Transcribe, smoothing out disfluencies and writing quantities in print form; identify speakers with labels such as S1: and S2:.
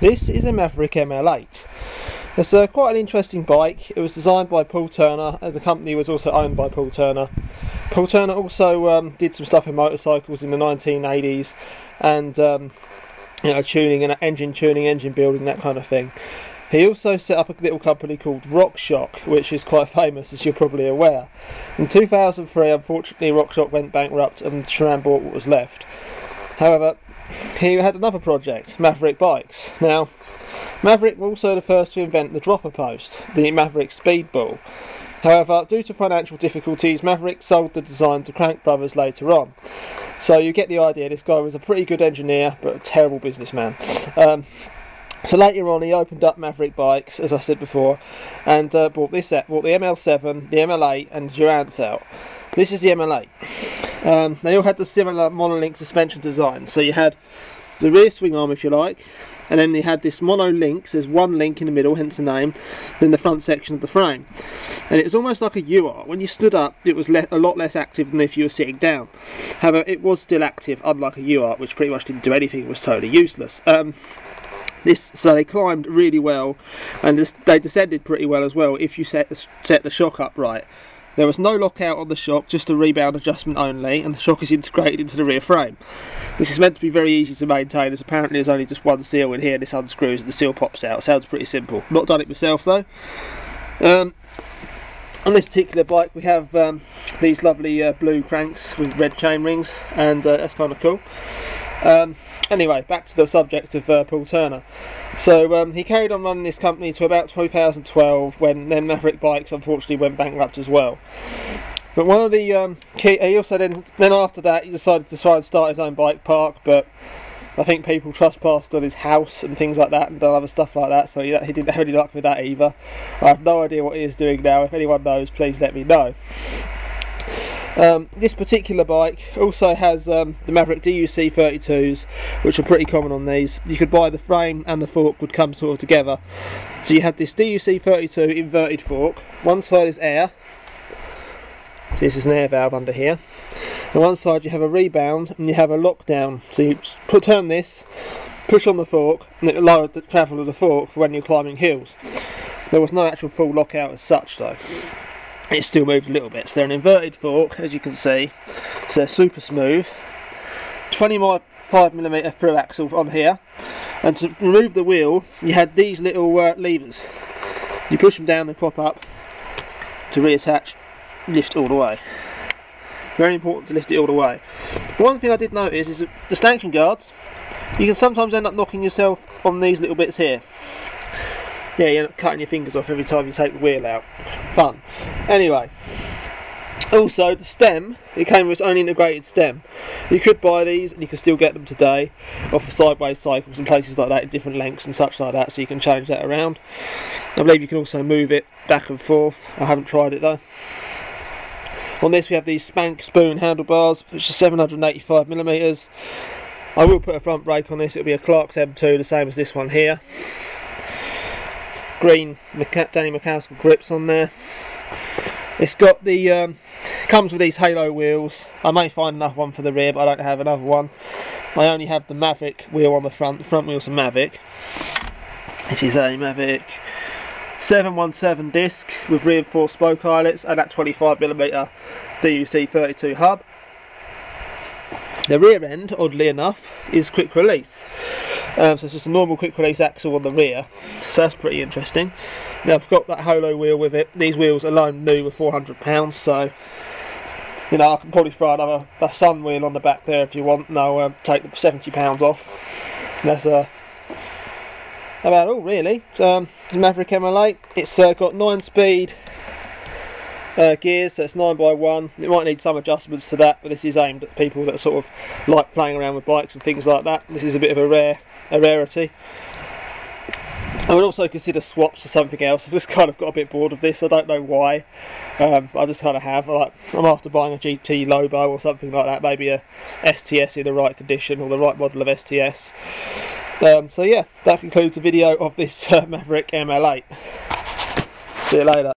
S1: This is a Maverick ML8. It's quite an interesting bike. It was designed by Paul Turner, and the company was also owned by Paul Turner. Paul Turner also did some stuff in motorcycles in the 1980s, and you know, tuning and engine building, that kind of thing. He also set up a little company called RockShox, which is quite famous, as you're probably aware. In 2003, unfortunately, RockShox went bankrupt and SRAM bought what was left. However, he had another project, Maverick bikes. Now, Maverick was also the first to invent the dropper post, the Maverick Speedball. However, due to financial difficulties, Maverick sold the design to Crank Brothers later on. So you get the idea, this guy was a pretty good engineer, but a terrible businessman. So later on he opened up Maverick bikes, as I said before, and bought the ml7, the ml8 and Durance out. This is the ml8. They all had the similar monolink suspension design, so you had the rear swing arm, if you like, and then they had this mono link, so there's one link in the middle, hence the name, then the front section of the frame. And it was almost like a U-Art. When you stood up, it was a lot less active than if you were sitting down. However, it was still active, unlike a U-Art, which pretty much didn't do anything, it was totally useless. So they climbed really well, and they descended pretty well as well if you set the shock up right. There was no lockout on the shock, just a rebound adjustment only, and the shock is integrated into the rear frame. This is meant to be very easy to maintain, as apparently there's only just one seal in here, and this unscrews and the seal pops out. Sounds pretty simple. Not done it myself though. On this particular bike we have these lovely blue cranks with red chain rings, and that's kind of cool. Anyway, back to the subject of Paul Turner. So he carried on running this company to about 2012, when then Maverick Bikes unfortunately went bankrupt as well. But one of the he also then after that he decided to try and start his own bike park, but I think people trespassed on his house and things like that, and done other stuff like that, so he didn't have any luck with that either. I have no idea what he is doing now. If anyone knows, please let me know. This particular bike also has the Maverick DUC 32s, which are pretty common on these. You could buy the frame and the fork would come sort of together. So you have this DUC 32 inverted fork. One side is air, so this is an air valve under here. On one side you have a rebound and you have a lockdown. So you turn this, push on the fork, and it will lower the travel of the fork for when you're climbing hills. There was no actual full lockout as such though. It still moved a little bit. So they're an inverted fork, as you can see, so they're super smooth. 25mm through axle on here, and to remove the wheel you had these little levers. You push them down and pop up to reattach, lift all the way. Very important to lift it all the way. One thing I did notice is that the stanchion guards, you can sometimes end up knocking yourself on these little bits here. Yeah, you end up cutting your fingers off every time you take the wheel out. Fun. Anyway, also the stem, it came with its own integrated stem. You could buy these, and you can still get them today off of sideways cycles and places like that in different lengths and such like that, so you can change that around. I believe you can also move it back and forth. I haven't tried it though. On this we have these Spank Spoon handlebars, which are 785mm. I will put a front brake on this. It'll be a Clark's M2, the same as this one here. Green Danny Mechanical grips on there. It's got the comes with these halo wheels. I may find another one for the rear, but I don't have another one. I only have the Mavic wheel on the front. The front wheel's a Mavic. This is a Mavic 717 disc with reinforced spoke eyelets and that 25mm DUC 32 hub. The rear end, oddly enough, is quick release. So it's just a normal quick release axle on the rear, so that's pretty interesting. Now I've got that holo wheel with it. These wheels alone new were £400, so you know I can probably throw another Sun wheel on the back there if you want, and I'll take the £70 off. That's about all really. The Maverick ML8, it's got 9-speed gears, so it's 9x1. It might need some adjustments to that, but this is aimed at people that sort of like playing around with bikes and things like that. This is a bit of a rarity. I would also consider swaps for something else. I've just kind of got a bit bored of this. I don't know why. I just kind of have. Like, I'm after buying a GT Lobo or something like that. Maybe a STS in the right condition, or the right model of STS. So yeah, that concludes the video of this Maverick ML8. See you later.